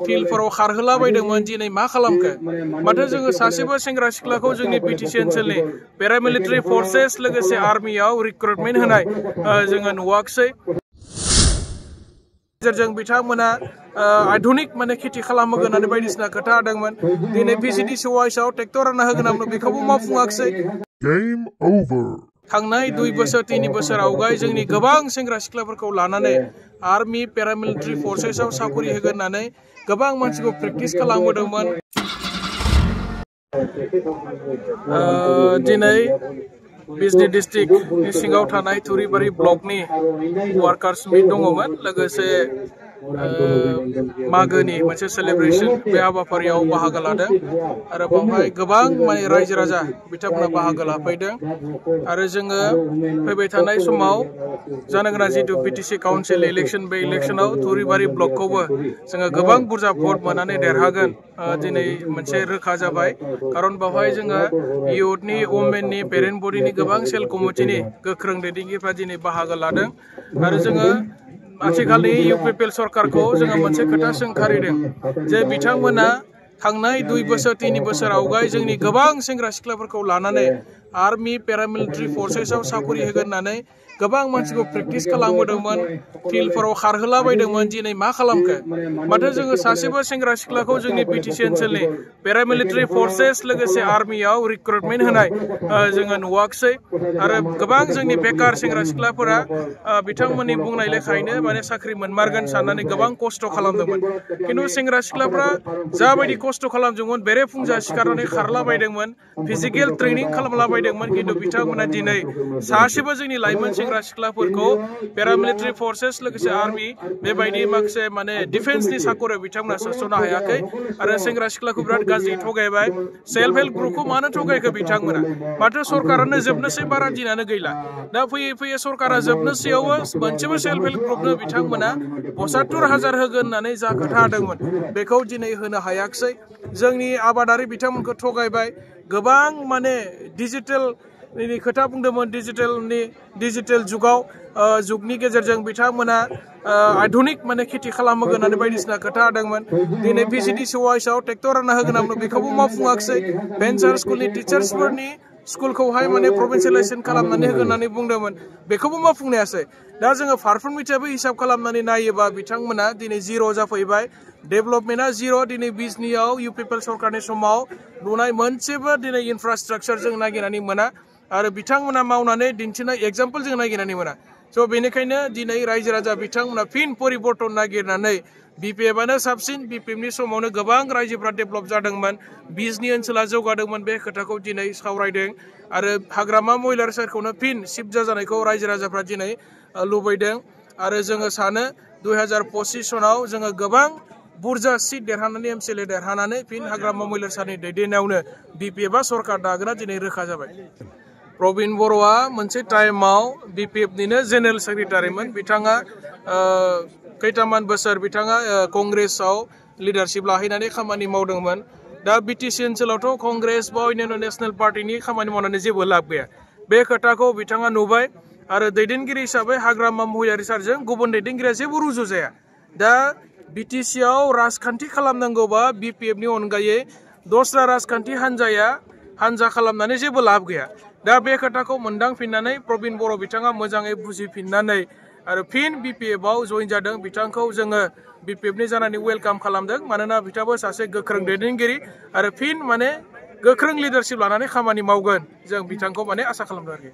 फिल्डफोराव खारहोलाबायदोंमोन दिनै मा खालामखो माथो जोङो सासेबो सेंग्रा सिख्लाखौ जोंनि बिटिसि ओनसोलनि पेरामिलिटारि फर्सेस लोगोसे आर्मियाव रिक्रुटमेन्ट होनाय जोङो नुवाखसै गेजेरजों बिथांमोना आधुनिक माने खेथि खालामहोगोन होननानै बायदिसिना खोथा होदोंमोन दिनै भिसिडिसि वाइसआव ट्रेक्टर रानना होगोन होनना बेखौबो मावफुङाखसै थांनाय 2 बोसोर 3 बोसोर आवगाय जोंनि गोबां सेंग्रा सिख्लाफोरखौ लानानै आर्मी पेरामिलिटारि फर्सेसआव साखरि होगोन होननानै गोबां मानसिखौ प्रेक्टिस खालामहोदोंमोन दिनै बिजनी डिस्ट्रिक्टनि सिङाव थानाय थुरिबारि ब्लकनि वार्कार्स मिट दङमोन लोगोसे मागोनि मोनसे सेलिब्रेशन बे हाबाफारियाव बाहागो लादों आरो बावहाय गोबां माने रायजो राजा बिथांमोना बाहागो लाफैदों आरो जोङो फैबाय थानाय समाव जानो गोनां जितु बिटिसि काउन्सिल इलेक्शन बे इलेक्शनाव थुरिबारि ब्लकखौबो जोङो गोबां बुरजा भट मोननानै देरहागोन दिनै मोनसे रोखा जाबाय खारन बावहाय जोङो इयुथनि वुमेननि पेरेन्ट बडिनि गोबां सेल कमिटिनि गोख्रों दैदेनगिरिफ्रा दिनै बाहागो लादों आरो जोङो आथिखालनि इउपिपिएल सरकारखौ जोङो मोनसे खोथा सोंखारिदों जे बिथांमोना थांनाय 2 बोसोर 3 बोसोर आवगाय जोंनि गोबां सेंग्रा सिख्लाफोरखौ लानानै आर्मी पेरामिलिटारि फर्सेसआव साखरि होगोन होननानै गोबां मानसिखौ प्रेक्टिस खालामहोदोंमोन फिल्डफोराव खारहोलाबायदोंमोन दिनै मा खालामखो माथो जोङो सासेबो सेंग्रा सिख्लाखौ जोंनि बिटिसि ओनसोलनि पेरामिलिटारि फर्सेस लोगोसे आर्मियाव रिक्रुटमेन्ट होनाय जोङो नुवाखसै आरो गोबां जोंनि बेकार सेंग्रा सिख्लाफोरा बिथांमोननि बुंनाय लेखायैनो माने साख्रि मोनमारगोन साननानै गोबां खस्थ' खालामदोंमोन खिन्थु सेंग्रा सिख्लाफ्रा जाबायदि खस्थ' खालामदोंमोन बेरेफुंजा सिखारनानै खारलाबायदोंमोन फिजिकेल ट्रेनिं खालामलाबायदोंमोन खिन्थु बिथांमोना दिनै सासेबो जोंनि लाइमोन सेंग्रा सिख्लाफोरखौ पेरामिलिटारि फर्सेस लोगोसे आर्मी बेबायदि माखासे माने डिफेन्सनि साखरियाव बिथांमोना सोस'नो हायाखै आरो सेंग्रा सिख्लाखौ बिराद गाज्रि थगायबाय सेल्फ हेल्प ग्रुपखौ मानो थगायखो बिथांमोना माथो सरकारानो जोबनोसै बारा दिनानो गैला दा फैयै फैयै सरकारा जोबनोसैयावबो मोनसेबो सेल्फ हेल्प ग्रुपनो बिथांमोना 75,000 होगोन होननानै जा खोथा होदोंमोन बेखौ दिनै होनो हायाखसै जोंनि आबादारि बिथांमोनखौ थगायबाय गोबां माने डिजिटेलनि खोथा बुंदोंमोन डिजिटेल जुगनि गेजेरजों बिथांमोना आधुनिक माने खेथि खालामहोगोन होननानै बायदिसिना खोथा होदोंमोन दिनै भिसिडिसि वाइसआव ट्रेक्टर रानना होगोन होनना बेखौबो मावफुङाखसै भेन्सार स्कुलनि टिचार्सफोरनि स्कुलखौहाय माने प्रभिन्सियेलाइजेसन खालामनानै होगोन होननानै बुंदोंमोन बेखौबो मावफुंनायासै दा जोङो फारफ्रोमनिफ्रायबो हिसाब खालामनानै नायोबा बिथांमोना दिनै जिर' जाफैबाय डेभेलपमेन्टआ जिर' दिनै बिजनीआव इउपिपिएल सरकारनि समाव नुनाय मोनसेबो दिनै इनफ्रास्ट्राक्चार जों नागिरनानै मोना आरो बिथांमोना मावनानै दिन्थिनाय एग्जाम्पल जों नागिरनानै मोना स' बेनिखायनो दिनै रायजो राजा बिथांमोना फिन परिबर्तन नागिरनानै बिपिएफआनो साबसिन बिपिएफनि समावनो गोबां रायजोफ्रा डेभेलप जादोंमोन बिजनी ओनसोला जौगादोंमोन बे खोथाखौ दिनै सावरायदों आरो हाग्रामा महिलार सारखौनो फिन सिफ जाजानायखौ रायजो राजाफ्रा दिनै लुबैदों आरो जोङो सानो 2025 सनाव जोङो गोबां बुरजा सीट देरहानानै एमसिएलए देरहानानै फिन हाग्रामा महिलार सारनि दैदेननायावनो बिपिएफआ सरकार दागोना दिनै रोखा जाबाय प्रबिन बर'आ मोनसे टाइमाव बिपिएफनिनो जेनेरेल सेक्रेटारिमोन बिथाङा खैथामान बोसोर बिथाङा कंग्रेसआव लिडारशिप लाहैनानै खामानि मावदोंमोन दा बिटिसि ओनसोलावथ' कंग्रेस बा अन्यान्य नेशनेल पार्टिनि खामानि मावनानै जेबो लाब गैया बे खोथाखौ बिथाङा नुबाय आरो दैदेनगिरि हिसाबै हाग्रामा महिलारि सारजों गुबुन दैदेनगिरिया जेबो रुजु जाया दा बिटिसिआव राजखान्थि खालामनांगौबा बिपिएफनि अनगायै दस्रा राजखान्थि हान्जा खालामनानै जेबो लाब गैया दा बे खोथाखौ मोनदांफिननानै प्रबिन बर' बिथाङा मोजाङै बुजिफिननानै आरो फिन बिपिएफआव जइन जादों बिथांखौ जोङो बिपिएफनि जानानै वेलकाम खालामदों मानोना बिथाङाबो सासे गोख्रों दैदेनगिरि आरो फिन माने गोख्रों लिडारशिप लानानै खामानि मावगोन जों बिथांखौ माने आसा खालामदों आरोखि